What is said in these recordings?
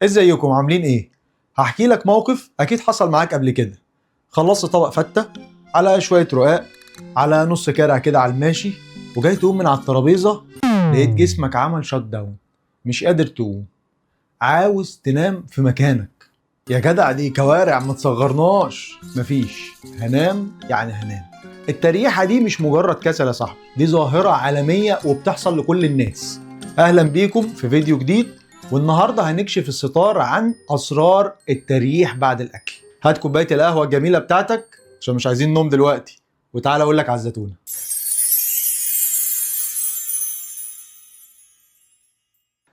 ازيكم عاملين ايه؟ هحكي لك موقف اكيد حصل معاك قبل كده. خلصت طبق فتة على شوية رقاق على نص كارع كده على الماشي، وجاي تقوم من على الترابيزة لقيت جسمك عمل شات داون، مش قادر تقوم، عاوز تنام في مكانك. يا جدع دي كوارع ما تصغرناش. مفيش، هنام يعني هنام. التريحة دي مش مجرد كسل يا صاحبي، دي ظاهرة عالمية وبتحصل لكل الناس. اهلا بيكم في فيديو جديد، والنهارده هنكشف الستار عن اسرار التريح بعد الاكل. هات كوبايه القهوه الجميله بتاعتك عشان مش عايزين نوم دلوقتي، وتعالى اقول لك على الزتونه.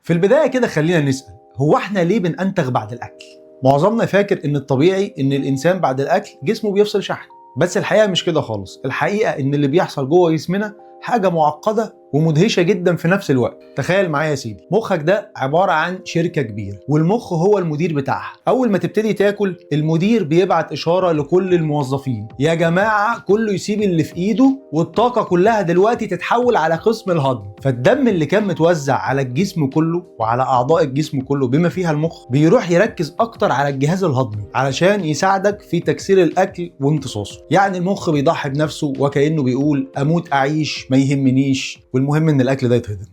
في البدايه كده خلينا نسال، هو احنا ليه بننتخ بعد الاكل؟ معظمنا فاكر ان الطبيعي ان الانسان بعد الاكل جسمه بيفصل شحن، بس الحقيقه مش كده خالص. الحقيقه ان اللي بيحصل جوه جسمنا حاجه معقده ومدهشه جدا في نفس الوقت. تخيل معايا يا سيدي، مخك ده عباره عن شركه كبيره، والمخ هو المدير بتاعها. اول ما تبتدي تاكل، المدير بيبعت اشاره لكل الموظفين: يا جماعه كله يسيب اللي في ايده، والطاقه كلها دلوقتي تتحول على قسم الهضم. فالدم اللي كان متوزع على الجسم كله وعلى اعضاء الجسم كله بما فيها المخ بيروح يركز اكتر على الجهاز الهضمي علشان يساعدك في تكسير الاكل وامتصاصه. يعني المخ بيضحي بنفسه وكانه بيقول اموت اعيش ما يهمنيش، والمهم ان الاكل ده يتهضم.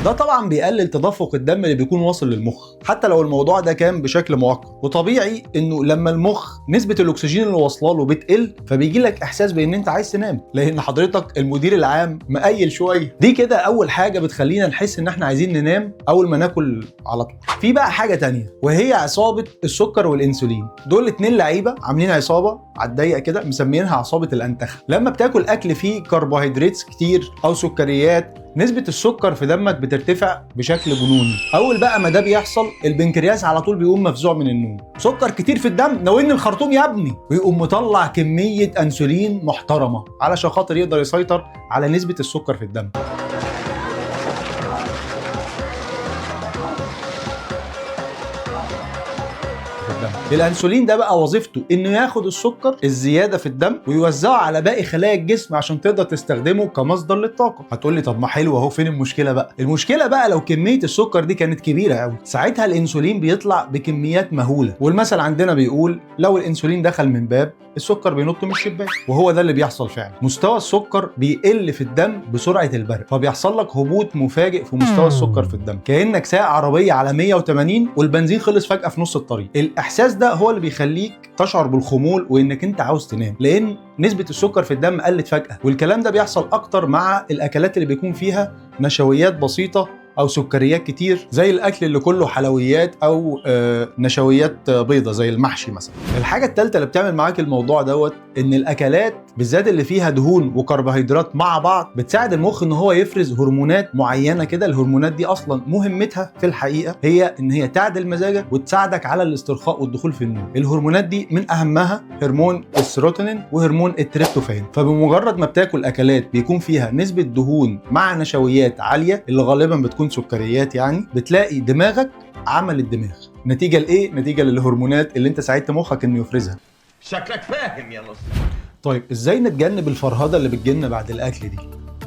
ده طبعا بيقلل تدفق الدم اللي بيكون واصل للمخ، حتى لو الموضوع ده كان بشكل مؤقت. وطبيعي انه لما المخ نسبه الاكسجين اللي واصله له بتقل، فبيجي لك احساس بان انت عايز تنام، لان حضرتك المدير العام مقيل شويه. دي كده اول حاجه بتخلينا نحس ان احنا عايزين ننام اول ما ناكل على طول. في بقى حاجه تانية، وهي عصابه السكر والانسولين. دول اتنين لعيبه عاملين عصابه على الضيق كده مسمينها عصابه الانتخه. لما بتاكل اكل فيه كربوهيدرات كتير او سكريات، نسبة السكر في دمك بترتفع بشكل جنوني. أول بقى ما ده بيحصل، البنكرياس على طول بيقوم مفزوع من النوم: سكر كتير في الدم، ناولني الخرطوم يا ابني، ويقوم مطلع كمية أنسولين محترمة علشان خاطر يقدر يسيطر على نسبة السكر في الدم. الانسولين ده بقى وظيفته انه ياخد السكر الزياده في الدم ويوزعه على باقي خلايا الجسم عشان تقدر تستخدمه كمصدر للطاقه. هتقول لي طب ما حلو اهو، فين المشكله بقى؟ المشكله بقى لو كميه السكر دي كانت كبيره قوي، ساعتها الانسولين بيطلع بكميات مهوله، والمثل عندنا بيقول لو الانسولين دخل من باب، السكر بينط من الشباك. وهو ده اللي بيحصل فعلا. مستوى السكر بيقل في الدم بسرعه البرق، فبيحصل لك هبوط مفاجئ في مستوى السكر في الدم، كانك سايق عربيه على 180 والبنزين خلص فجاه في نص الطريق. الاحساس ده هو اللي بيخليك تشعر بالخمول وانك انت عاوز تنام، لان نسبه السكر في الدم قلت فجاه. والكلام ده بيحصل اكتر مع الاكلات اللي بيكون فيها نشويات بسيطه او سكريات كتير، زي الاكل اللي كله حلويات او نشويات بيضه زي المحشي مثلا. الحاجه الثالثه اللي بتعمل معاك الموضوع دوت، ان الاكلات بالذات اللي فيها دهون وكربوهيدرات مع بعض بتساعد المخ ان هو يفرز هرمونات معينه كده. الهرمونات دي اصلا مهمتها في الحقيقه هي ان هي تعدل مزاجك وتساعدك على الاسترخاء والدخول في النوم. الهرمونات دي من اهمها هرمون السيروتونين وهرمون التريبتوفان. فبمجرد ما بتاكل اكلات بيكون فيها نسبه دهون مع نشويات عاليه اللي غالبا بتكون سكريات، يعني بتلاقي دماغك عمل الدماغ. نتيجه لايه؟ نتيجه للهرمونات اللي انت ساعدت مخك انه يفرزها. شكلك فاهم يا نص. طيب ازاي نتجنب الفرهده اللي بتجيلنا بعد الاكل دي؟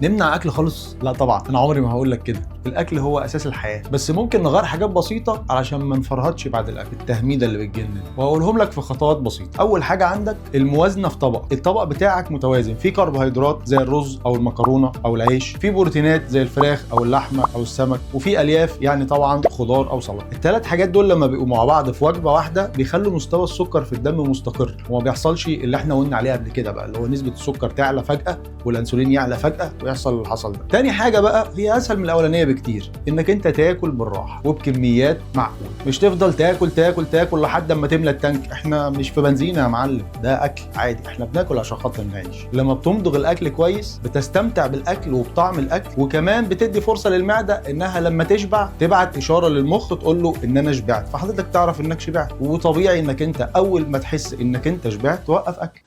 نمنع اكل خالص؟ لا طبعا، انا عمري ما هقول لك كده. الاكل هو اساس الحياه، بس ممكن نغير حاجات بسيطه علشان ما نفرهدش بعد الاكل. التهميده اللي بتجيلنا وهقولهم لك في خطوات بسيطه. اول حاجه عندك الموازنه في طبق. الطبق بتاعك متوازن، فيه كربوهيدرات زي الرز او المكرونه او العيش، فيه بروتينات زي الفراخ او اللحمه او السمك، وفيه الياف يعني طبعا خضار او سلطه. الثلاث حاجات دول لما بيبقوا مع بعض في وجبه واحده بيخلوا مستوى السكر في الدم مستقر، وما بيحصلش اللي احنا قلنا عليه قبل كده بقى، اللي هو نسبه السكر تعلى فجاه والانسولين يعلى فجاه ويحصل اللي حصل ده. تاني حاجه بقى هي اسهل من الاولانيه بكتير، انك انت تاكل بالراحه وبكميات معقوله. مش تفضل تاكل تاكل تاكل لحد اما تملى التانك. احنا مش في بنزين يا معلم، ده اكل عادي، احنا بناكل عشان خاطر نعيش. لما بتمضغ الاكل كويس بتستمتع بالاكل وبطعم الاكل، وكمان بتدي فرصه للمعده انها لما تشبع تبعت اشاره للمخ تقول له ان انا شبعت، فحضرتك تعرف انك شبعت. وطبيعي انك انت اول ما تحس انك انت شبعت توقف اكل.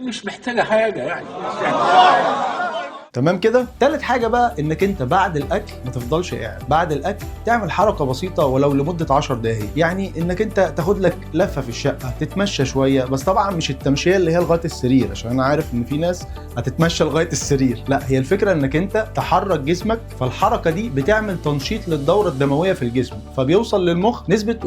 مش محتاجة حاجة يعني. تمام كده. تالت حاجه بقى انك انت بعد الاكل ما تفضلش قاعد، بعد الاكل تعمل حركه بسيطه ولو لمده 10 دقائق، يعني انك انت تاخد لك لفه في الشقه، تتمشى شويه، بس طبعا مش التمشيه اللي هي لغايه السرير، عشان انا عارف ان في ناس هتتمشى لغايه السرير، لا هي الفكره انك انت تحرك جسمك، فالحركه دي بتعمل تنشيط للدوره الدمويه في الجسم، فبيوصل للمخ نسبه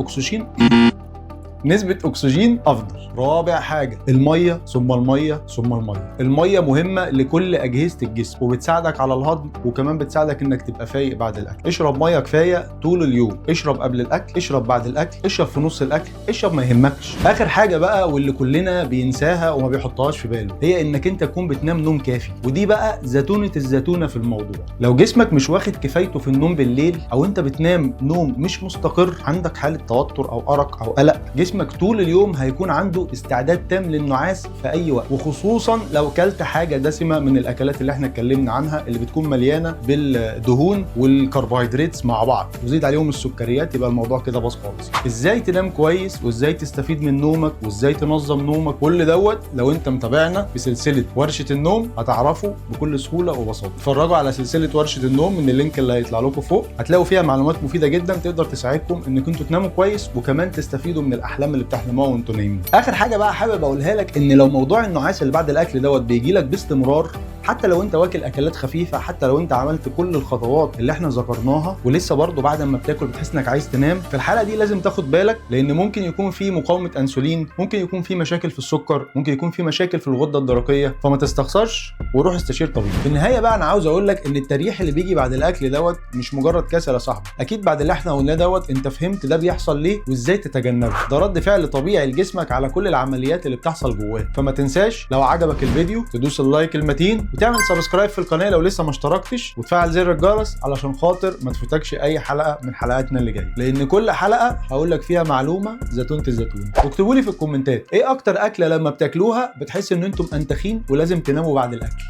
اكسجين افضل. رابع حاجه الميه، ثم الميه ثم الميه. الميه مهمه لكل اجهزه الجسم وبتساعدك على الهضم، وكمان بتساعدك انك تبقى فايق بعد الاكل. اشرب ميه كفايه طول اليوم، اشرب قبل الاكل، اشرب بعد الاكل، اشرب في نص الاكل، اشرب ما يهمكش. اخر حاجه بقى واللي كلنا بينساها وما بيحطهاش في باله، هي انك انت تكون بتنام نوم كافي، ودي بقى زتونه الزتونه في الموضوع. لو جسمك مش واخد كفايته في النوم بالليل، او انت بتنام نوم مش مستقر، عندك حاله توتر او ارق او قلق، جسمك طول اليوم هيكون عنده استعداد تام للنعاس في اي وقت، وخصوصا لو كلت حاجه دسمه من الاكلات اللي احنا اتكلمنا عنها، اللي بتكون مليانه بالدهون والكربوهيدرات مع بعض، وزيد عليهم السكريات، يبقى الموضوع كده باظ خالص. ازاي تنام كويس، وازاي تستفيد من نومك، وازاي تنظم نومك، كل دوت لو انت متابعنا في سلسله ورشه النوم هتعرفه بكل سهوله وبساطه. اتفرجوا على سلسله ورشه النوم من اللينك اللي هيطلع لكم فوق، هتلاقوا فيها معلومات مفيده جدا تقدر تساعدكم انكم انتوا تناموا كويس، وكمان تستفيدوا من الاحلام اللي بتحلموها وانتوا نايمين. اخر حاجه بقى حابب اقولها لك، ان لو موضوع النعاس اللي بعد الاكل دوت بيجي لك باستمرار، حتى لو انت واكل اكلات خفيفه، حتى لو انت عملت كل الخطوات اللي احنا ذكرناها، ولسه برضه بعد ما بتاكل بتحس انك عايز تنام، في الحاله دي لازم تاخد بالك، لان ممكن يكون في مقاومه انسولين، ممكن يكون في مشاكل في السكر، ممكن يكون في مشاكل في الغده الدرقيه، فما تستخسرش وروح استشير طبيب. في النهايه بقى انا عاوز اقول لك ان التريح اللي بيجي بعد الاكل دوت مش مجرد كسل يا صاحبي، اكيد بعد اللي احنا قلناه دوت انت فهمت ده بيحصل ليه وازاي تتجنبه. ده رد فعل طبيعي لجسمك على كل العمليات اللي بتحصل جواه. فما تنساش لو عجبك الفيديو تدوس اللايك المتين، وتعمل سبسكرايب في القناه لو لسه ما اشتركتش، وتفعل زر الجرس علشان خاطر ما تفوتكش اي حلقه من حلقاتنا اللي جايه، لان كل حلقه هقول لك فيها معلومه زيتونه الزيتون. واكتبوا لي في الكومنتات ايه اكتر اكله لما بتاكلوها بتحس ان انتم انتخين ولازم تناموا بعد الاكل.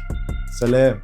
سلام.